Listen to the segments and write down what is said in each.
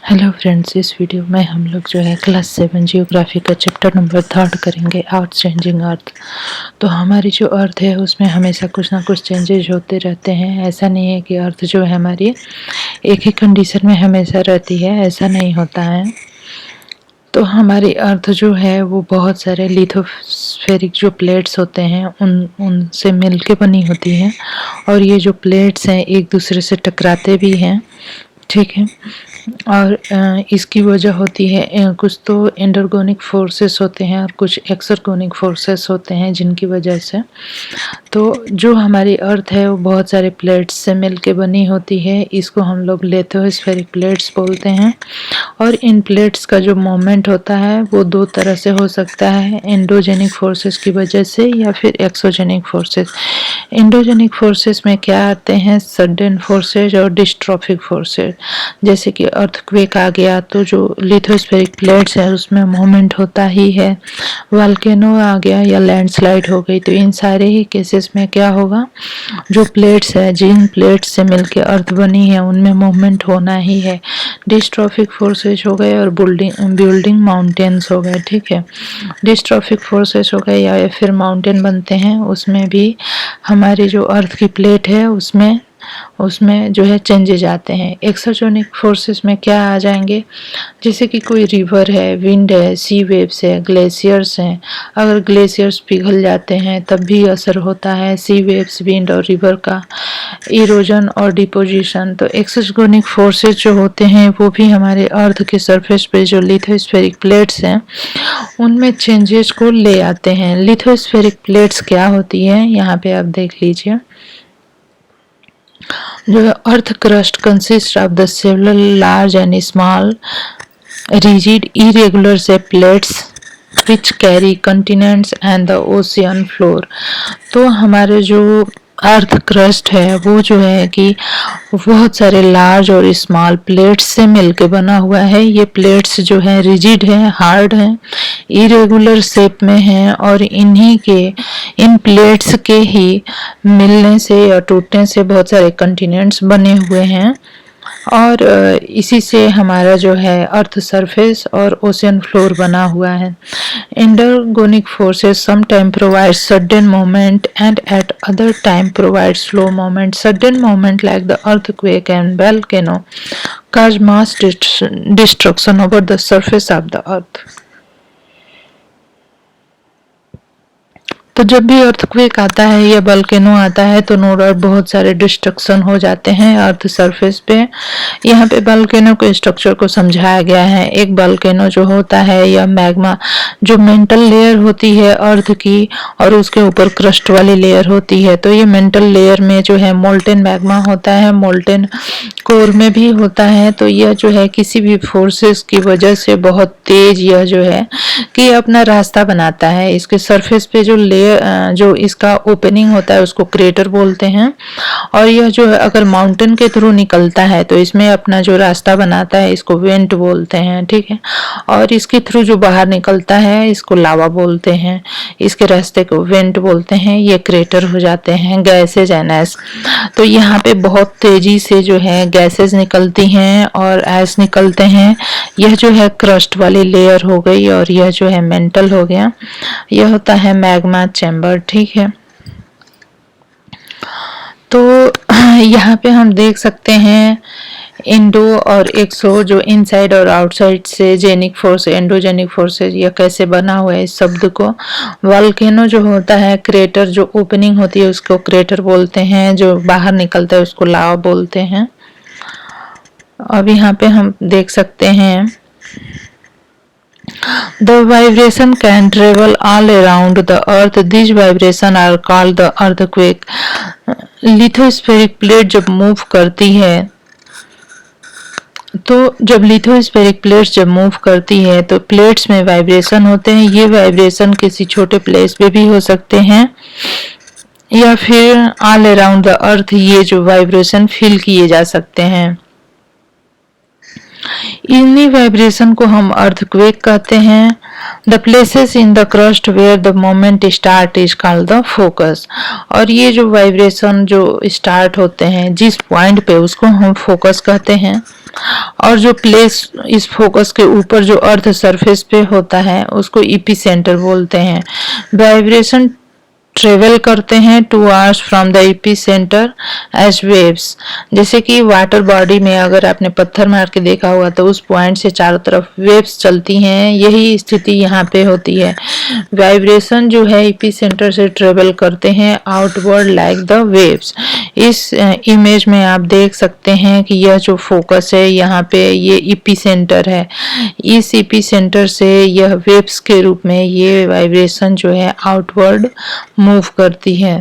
Hello friends, इस video में हम लोग जो है क्लास 7 जियोग्राफी का चैप्टर नंबर 3 करेंगे, अर्थ चेंजिंग अर्थ। तो हमारी जो अर्थ है उसमें हमेशा कुछ ना कुछ चेंजेस होते रहते हैं। ऐसा नहीं है कि अर्थ जो है हमारी एक ही कंडीशन में हमेशा रहती है, ऐसा नहीं होता है। तो हमारी अर्थ जो है वो बहुत सारे लिथोस्फेरिक जो प्लेट्स होते हैं उनसे मिल के बनी होती है, और ये जो प्लेट्स हैं एक दूसरे से टकराते भी हैं, ठीक है। और इसकी वजह होती है कुछ तो एंडरगोनिक फोर्सेस होते हैं और कुछ एक्सरगोनिक फोर्सेस होते हैं जिनकी वजह से। तो जो हमारी अर्थ है वो बहुत सारे प्लेट्स से मिलके बनी होती है। इसको हम लोग लिथोस्फेरिक प्लेट्स बोलते हैं। और इन प्लेट्स का जो मोमेंट होता है वो दो तरह से हो सकता है, एंडोजेनिक फोर्सेस की वजह से या फिर एक्सोजेनिक फोर्सेस। एंडोजेनिक फोर्सेस में क्या आते हैं, सडन फोर्सेस और डिस्ट्रॉफिक फोर्सेस। जैसे कि अर्थक्वेक आ गया तो जो लिथोस्फेरिक प्लेट्स है उसमें मोमेंट होता ही है। वोल्केनो आ गया या लैंडस्लाइड हो गई, तो इन सारे ही केसेस में क्या होगा, जो प्लेट्स है, जिन प्लेट्स से मिलके अर्थ बनी है उनमें मूवमेंट होना ही है। डिस्ट्रॉफिक फोर्सेस हो गए और बिल्डिंग माउंटेन्स हो गए, ठीक है। डिस्ट्रॉफिक फोर्सेस हो गए या फिर माउंटेन बनते हैं, उसमें भी हमारी जो अर्थ की प्लेट है उसमें जो है चेंजेज आते हैं। एक्सोजेनिक फोर्सेस में क्या आ जाएंगे, जैसे कि कोई रिवर है, विंड है, सी वेव्स है, ग्लेशियर्स हैं। अगर ग्लेशियर्स पिघल जाते हैं तब भी असर होता है सी वेव्स, विंड और रिवर का, इरोजन और डिपोजिशन। तो एक्सोजेनिक फोर्सेस जो होते हैं वो भी हमारे अर्थ के सरफेस पे जो लिथोस्फेरिक प्लेट्स हैं उनमें चेंजेस को ले आते हैं। लिथोस्फेरिक प्लेट्स क्या होती है, यहाँ पे आप देख लीजिए। The earth crust consists of the several large and small, rigid, irregular shaped plates which carry continents and the ocean floor। तो हमारे जो अर्थ क्रस्ट है वो जो है कि बहुत सारे लार्ज और स्मॉल प्लेट्स से मिलके बना हुआ है। ये प्लेट्स जो है रिजिड है, हार्ड है, इरेगुलर शेप में है, और इन प्लेट्स के ही मिलने से या टूटने से बहुत सारे कॉन्टिनेंट्स बने हुए हैं। और इसी से हमारा जो है अर्थ सरफेस और ओशियन फ्लोर बना हुआ है। Endergonic forces sometime provide sudden moment and eight other time provide slow moment. Sudden moment like the earthquake and volcano cause mass destruction over the surface of the earth। तो जब भी earthquake आता है या volcano आता है तो no doubt बहुत सारे डिस्ट्रक्शन हो जाते हैं अर्थ सरफेस पे। यहाँ पे वोल्केनो के स्ट्रक्चर को समझाया गया है। एक वोल्केनो जो होता है या मैग्मा, जो मेंटल लेयर होती है अर्थ की और उसके ऊपर क्रस्ट वाली लेयर होती है। तो ये मेंटल लेयर में जो है मोल्टेन मैग्मा होता है, मोल्टेन कोर में भी होता है। तो यह जो है किसी भी फोर्सेस की वजह से बहुत तेज यह जो है कि अपना रास्ता बनाता है। इसके सरफेस पे जो इसका ओपनिंग होता है उसको क्रेटर बोलते हैं। और यह जो है अगर माउंटेन के थ्रू निकलता है तो इसमें अपना जो रास्ता बनाता है इसको वेंट बोलते हैं, ठीक है। और इसके थ्रू जो बाहर निकलता है इसको लावा बोलते हैं, इसके रास्ते को वेंट बोलते हैं। ये क्रेटर हो जाते हैं, गैसेज एंड ऐश। तो यहाँ पे बहुत तेजी से जो है गैसेज निकलती हैं और ऐश निकलते हैं। यह जो है क्रस्ट वाली लेयर हो गई और यह जो है मेंटल हो गया। यह होता है मैग्मा चैम्बर, ठीक है। तो यहाँ पे हम देख सकते हैं इंडो और एक्सो, जो इनसाइड और आउटसाइड से जेनिक फोर्स, एंडोजेनिक फोर्सेस, यह कैसे बना हुआ है इस शब्द को। वोल्केनो जो होता है, क्रेटर जो ओपनिंग होती है उसको क्रेटर बोलते हैं, जो बाहर निकलता है उसको लावा बोलते हैं। अब यहाँ पे हम देख सकते हैं The vibration can travel all around the earth. These vibrations are called the earthquake। Lithospheric plate जब मूव करती है तो जब लिथोस्फेरिक प्लेट्स जब मूव करती है तो प्लेट्स में वाइब्रेशन होते हैं। ये वाइब्रेशन किसी छोटे प्लेस पे भी हो सकते हैं या फिर ऑल अराउंड द अर्थ ये जो वाइब्रेशन फील किए जा सकते हैं। इन्हीं वाइब्रेशन को हम अर्थक्वेक कहते हैं। The places in the crust where the moment start is called the focus. और ये जो वाइब्रेशन जो स्टार्ट होते हैं जिस पॉइंट पे उसको हम फोकस कहते हैं। और जो प्लेस इस फोकस के ऊपर जो अर्थ सरफेस पे होता है उसको ईपी सेंटर बोलते हैं। वाइब्रेशन ट्रेवल करते हैं towards from the epicentre as waves. जैसे कि वाटर बॉडी में अगर आपने पत्थर मार के देखा होगा तो उस पॉइंट से चारों तरफ वेव्स चलती हैं, यही स्थिति यहाँ पे होती है। वाइब्रेशन जो है ईपी सेंटर से ट्रेवल करते हैं आउटवर्ड लाइक द वेव्स। इस इमेज में आप देख सकते हैं कि यह जो फोकस है यहाँ पे ये ईपी सेंटर है। इस ईपी सेंटर से यह वेव्स के रूप में ये वाइब्रेशन जो है आउटवर्ड मूव करती है।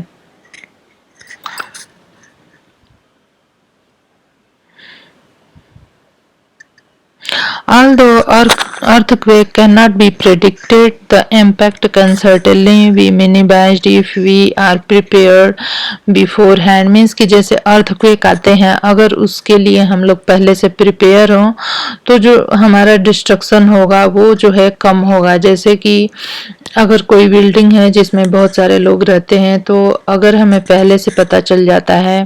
Although earthquake cannot be predicted, the impact can certainly be minimized if we are prepared beforehand. Means कि जैसे earthquake आते हैं, अगर उसके लिए हम लोग पहले से प्रिपेयर हों तो जो हमारा डिस्ट्रक्शन होगा वो जो है कम होगा। जैसे कि अगर कोई बिल्डिंग है जिसमें बहुत सारे लोग रहते हैं तो अगर हमें पहले से पता चल जाता है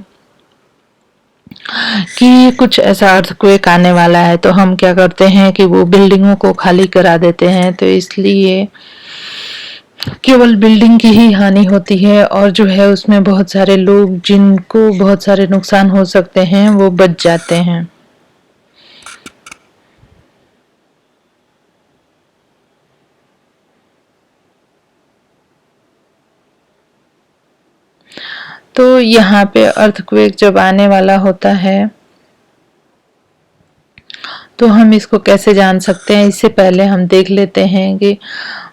कि कुछ ऐसा अर्थक्वेक आने वाला है तो हम क्या करते हैं कि वो बिल्डिंगों को खाली करा देते हैं। तो इसलिए केवल बिल्डिंग की ही हानि होती है और जो है उसमें बहुत सारे लोग जिनको बहुत सारे नुकसान हो सकते हैं वो बच जाते हैं। तो यहाँ पे अर्थक्वेक जब आने वाला होता है तो हम इसको कैसे जान सकते हैं, इससे पहले हम देख लेते हैं कि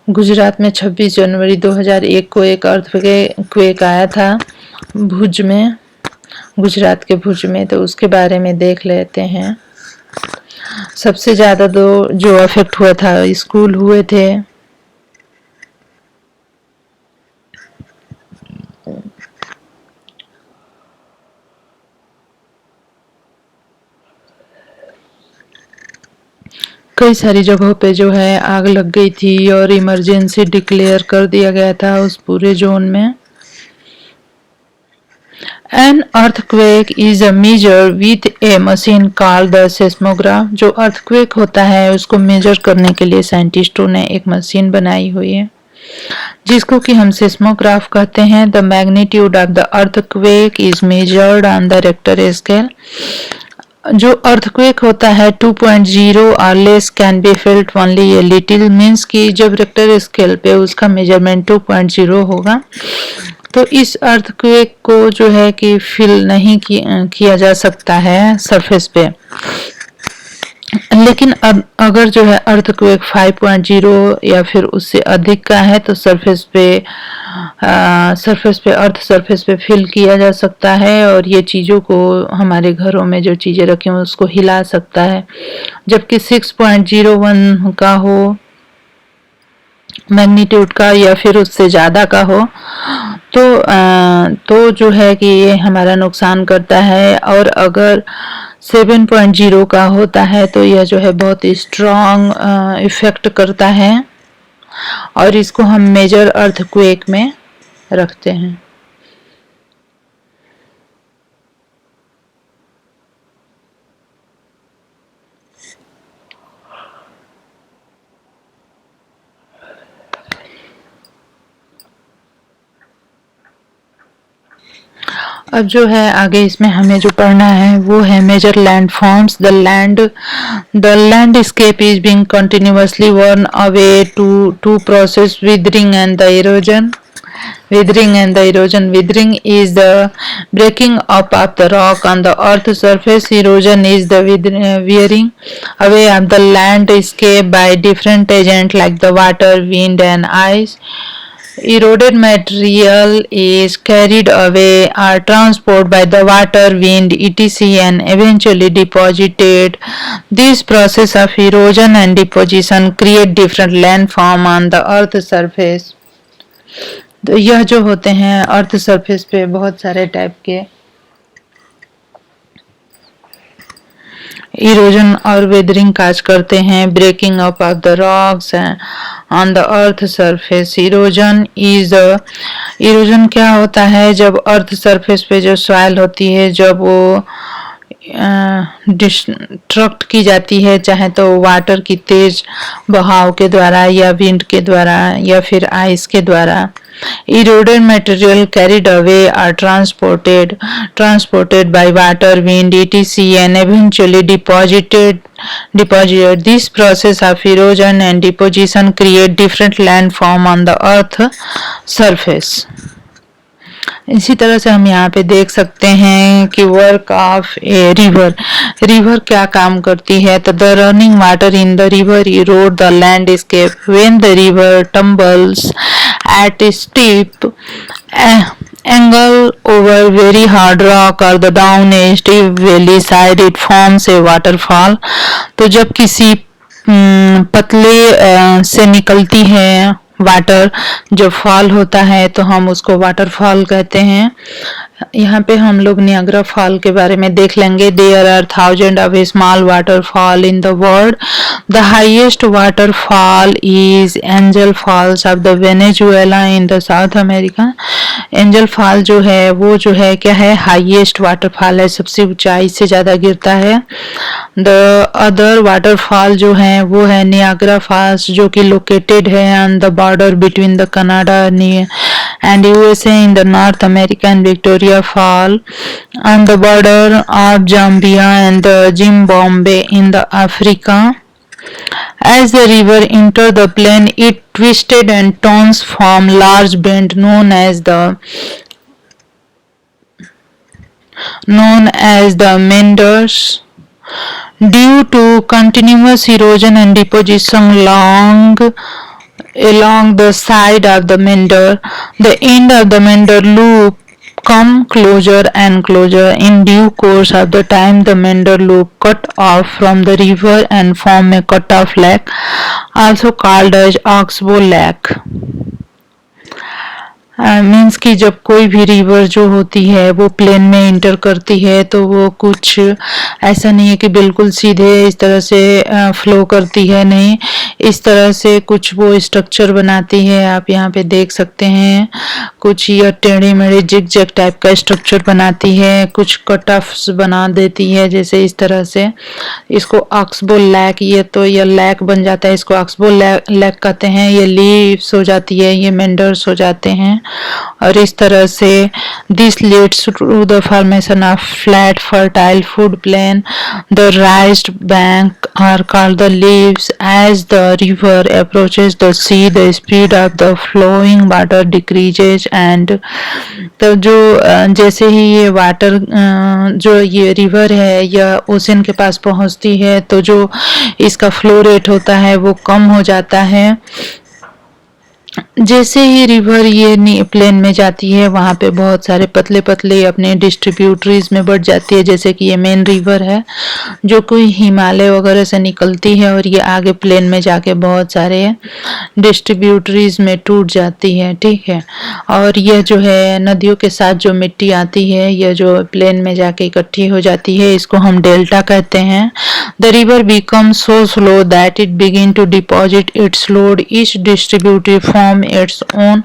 गुजरात में 26 जनवरी 2001 को एक अर्थक्वेक आया था भुज में, गुजरात के भुज में। तो उसके बारे में देख लेते हैं। सबसे ज़्यादा जो अफेक्ट हुआ था स्कूल हुए थे। कई सारी जगहों पे जो है आग लग गई थी और इमरजेंसी डिक्लेयर कर दिया गया था उस पूरे जोन में। An earthquake is a measure with a machine called the seismograph। जो earthquake होता है उसको मेजर करने के लिए साइंटिस्टों ने एक मशीन बनाई हुई है जिसको कि हम सेस्मोग्राफ कहते हैं। The magnitude of the earthquake is measured on the Richter scale। जो अर्थक्वेक होता है 2.0 और less can be felt only a little. Means कि जब रिक्टर स्केल पे उसका मेजरमेंट 2.0 होगा तो इस अर्थक्वेक को जो है कि फील नहीं किया जा सकता है सरफेस पे। लेकिन अब अगर जो है अर्थक्वेक 5.0 या फिर उससे अधिक का है तो सरफेस पे अर्थ सरफेस पे फील किया जा सकता है और ये चीज़ों को हमारे घरों में जो चीज़ें रखी हुई उसको हिला सकता है। जबकि 6.01 का हो मैग्नीट्यूड का या फिर उससे ज़्यादा का हो तो जो है कि ये हमारा नुकसान करता है। और अगर 7.0 का होता है तो यह जो है बहुत स्ट्रॉन्ग इफेक्ट करता है और इसको हम मेजर अर्थक्वेक में रखते हैं। अब जो है आगे इसमें हमें जो पढ़ना है वो है major landforms. The landscape is being continuously worn away to process weathering and the erosion. Withering is the breaking up of the rock on the earth surface. Erosion is the wearing away of the landscape by different agents like the water, wind and ice. Eroded material is carried away or transported by the water, wind, etc. and eventually deposited. This process of erosion and deposition create different landform on the earth surface. तो यह जो होते हैं earth surface पे बहुत सारे type के erosion और वेदरिंग काज करते हैं। Breaking up of the rocks on the earth surface. Erosion क्या होता है, जब अर्थ सरफेस पे जो सॉइल होती है जब वो डिस्ट्रक्ट की जाती है, चाहे तो वाटर की तेज बहाव के द्वारा या विंड के द्वारा या फिर आइस के द्वारा. Eroded material carried away are transported by water, wind, etc. and eventually deposited. This process of erosion and deposition create different landform on the earth surface. इसी तरह से हम यहाँ पे देख सकते हैं कि वर्क ऑफ ए रिवर क्या काम करती है. तो the running water in the river erode the landscape when the river tumbles at steep angle over very hard rock or the down a steep valley side it forms a waterfall. तो जब किसी पतले से निकलती है water, जो fall होता है तो हम उसको वाटरफॉल कहते हैं. यहाँ पे हम लोग नियाग्रा फॉल के बारे में देख लेंगे. There are thousand of small waterfall in the world. The highest waterfall is Angel Falls of the Venezuela in the South America. Angel Fall जो है वो जो है क्या है, हाईएस्ट वाटरफॉल है, सबसे ऊंचाई से ज्यादा गिरता है. द अदर वाटरफॉल जो है वो है नियाग्रा फॉल्स, जो कि लोकेटेड है on the border between the Canada and USA in the North America, and Victoria Fall on the border of Zambia and the Zimbabwe in the Africa. As the river entered the plain, it twisted and turns from large bend known as the meanders. Due to continuous erosion and deposition along the side of the meander, the end of the meander loop come closer and closer. In due course of the time, the meander loop cut off from the river and form a cut-off lake, also called as Oxbow Lake. Means कि जब कोई भी river जो होती है वो plane में inter करती है तो वो कुछ ऐसा नहीं है कि बिल्कुल सीधे इस तरह से फ्लो करती है, नहीं, इस तरह से कुछ वो स्ट्रक्चर बनाती है. आप यहाँ पे देख सकते हैं कुछ ये टेढ़े मेढ़े जिग जैग टाइप का स्ट्रक्चर बनाती है, कुछ कट ऑफ्स बना देती है जैसे इस तरह से. इसको ऑक्सबो लेक, ये तो ये लेक बन जाता है, इसको ऑक्सबो लेक कहते हैं. ये लीव्स हो जाती है, ये मेंडर्स हो जाते हैं. और इस तरह से this leads to the formation of flat fertile food plain. The raised bank are called the levees. As the river approaches the sea the speed of the flowing water decreases and. तो जो जैसे ही ये water जो ये river है या ocean के पास पहुंचती है तो जो इसका फ्लो रेट होता है वो कम हो जाता है. जैसे ही रिवर ये प्लेन में जाती है वहाँ पे बहुत सारे पतले पतले अपने डिस्ट्रीब्यूटरीज में बढ़ जाती है. जैसे कि ये मेन रिवर है जो कोई हिमालय वगैरह से निकलती है और ये आगे प्लेन में जाके बहुत सारे डिस्ट्रीब्यूटरीज में टूट जाती है, ठीक है. और यह जो है नदियों के साथ जो मिट्टी आती है यह जो प्लेन में जाके इकट्ठी हो जाती है इसको हम डेल्टा कहते हैं. The river becomes so slow that it begin to deposit its load. Each distributary form its own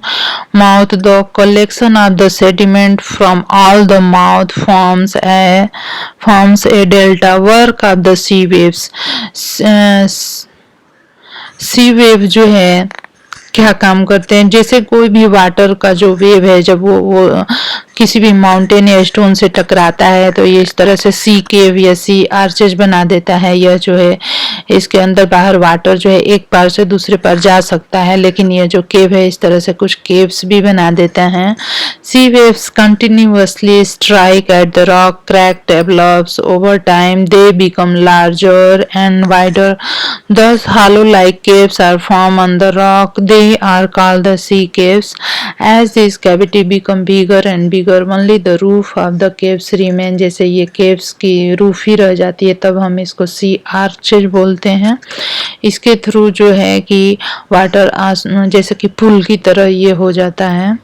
mouth. The collection of the sediment from all the mouth forms a delta. Work of the sea waves. sea wave जो है क्या काम करते हैं, जैसे कोई भी water का जो वेव है जब वो किसी भी माउंटेन या स्टोन से टकराता है तो ये इस तरह से सी केव या सी आर्चेज बना देता है. यह जो है इसके अंदर बाहर वाटर जो है एक पार से दूसरे पार जा सकता है, लेकिन यह जो केव है इस तरह से कुछ केव्स भी बना देता है. Sea waves continuously strike at the rock. Crack develops over time. They become larger and wider. Thus hollow like caves are formed on the rock. They are called the sea caves. As this cavity become bigger and bigger, only the roof of the caves remain. जैसे ये caves की roof ही रह जाती है तब हम इसको sea arches बोलते हैं. इसके थ्रू जो है कि वाटर जैसे कि पुल की तरह ये हो जाता है.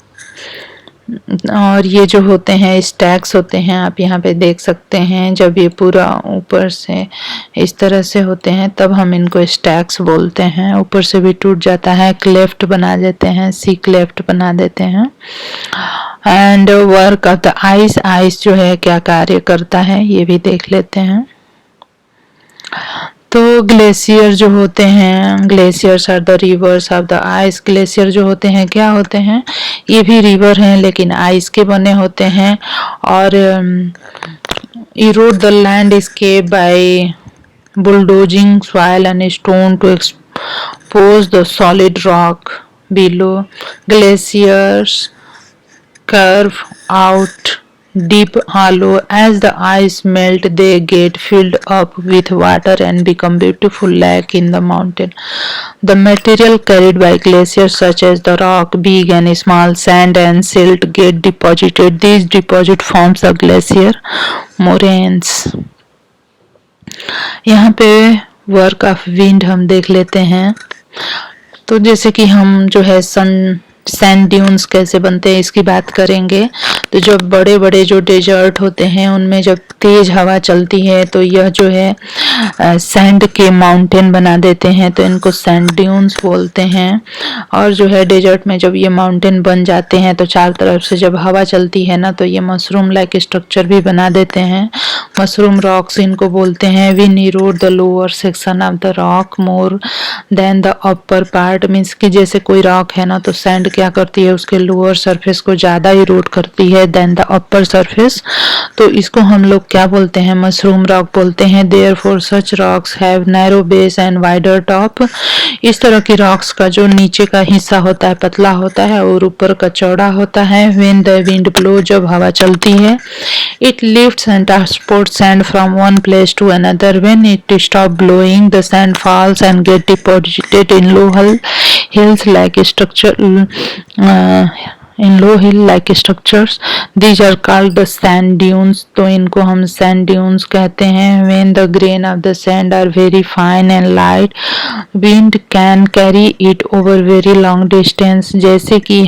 और ये जो होते हैं स्टैक्स होते हैं, आप यहाँ पे देख सकते हैं। जब ये पूरा ऊपर से इस तरह से होते हैं तब हम इनको स्टैक्स बोलते हैं। ऊपर से भी टूट जाता है, क्लेफ्ट बना देते हैं, सी क्लेफ्ट बना देते हैं। And work of the ice, ice जो है क्या कार्य करता है ये भी देख लेते हैं। तो ग्लेशियर जो होते हैं, glaciers are the rivers of the ice. Glacier जो होते हैं क्या होते हैं, ये भी रिवर हैं लेकिन आइस के बने होते हैं। और erode the landscape by bulldozing soil and stone to expose the solid rock below. Glaciers curve out deep hollow. As the ice melt they get filled up with water and become beautiful lake in the mountain. The material carried by glaciers such as the rock, big and small, sand and silt get deposited. These deposit forms the glacier moraines. यहाँ पे work of wind हम देख लेते हैं। तो जैसे कि हम जो है सैंड ड्यून्स कैसे बनते हैं इसकी बात करेंगे। तो जब बड़े बड़े जो डेजर्ट होते हैं उनमें जब तेज हवा चलती है तो यह जो है सैंड के माउंटेन बना देते हैं, तो इनको सैंड ड्यून्स बोलते हैं। और जो है डेजर्ट में जब ये माउंटेन बन जाते हैं तो चारों तरफ से जब हवा चलती है ना तो ये मशरूम लाइक स्ट्रक्चर भी बना देते हैं। मशरूम रॉक्स इनको बोलते हैं। Win Erode the lower section of the rock more than the upper part, means कि जैसे कोई रॉक है ना तो सैंड क्या करती है उसके लोअर सरफेस को ज्यादा इरोड करती है देन द अपर सरफेस। तो इसको हम लोग क्या बोलते हैं, मशरूम रॉक बोलते हैं। Therefore such rocks have narrow base and wider top. इस तरह की रॉक्स का जो नीचे का हिस्सा होता है पतला होता है और ऊपर का चौड़ा होता है। व्हेन द विंड ब्लो, जब हवा चलती है, it lifts and transport sand from one place to another. When it stop blowing the sand falls and get deposited in low hills like structure in low hill like structures. These are called the sand dunes. तो इनको हम sand dunes कहते हैं। When the grain of the sand are very fine and light, wind can carry it over very long distance. जैसे कि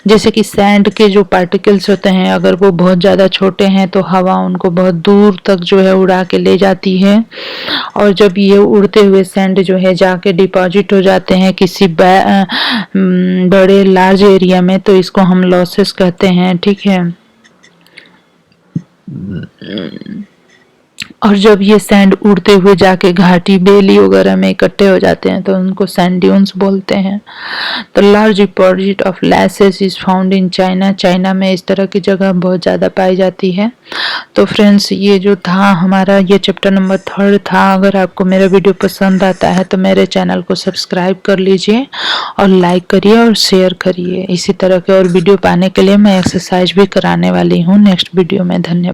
जैसे कि sand के जो particles होते हैं अगर वो बहुत ज़्यादा छोटे हैं तो हवा उनको बहुत दूर तक जो है उड़ा के ले जाती है। और जब ये उड़ते हुए सैंड जो है जाके डिपॉजिट हो जाते हैं किसी बड़े लार्ज एरिया में तो इसको हम लॉसेस कहते हैं, ठीक है। और जब ये सैंड उड़ते हुए जाके घाटी बेली वगैरह में इकट्ठे हो जाते हैं तो उनको सैंड ड्यून्स बोलते हैं। The large deposit of loess is found in China. China में इस तरह की जगह बहुत ज़्यादा पाई जाती है। तो फ्रेंड्स ये जो था हमारा ये चैप्टर नंबर 3 था। अगर आपको मेरा वीडियो पसंद आता है तो मेरे चैनल को सब्सक्राइब कर लीजिए और लाइक करिए और शेयर करिए। इसी तरह के और वीडियो पाने के लिए मैं एक्सरसाइज भी कराने वाली हूँ नेक्स्ट वीडियो में। धन्यवाद।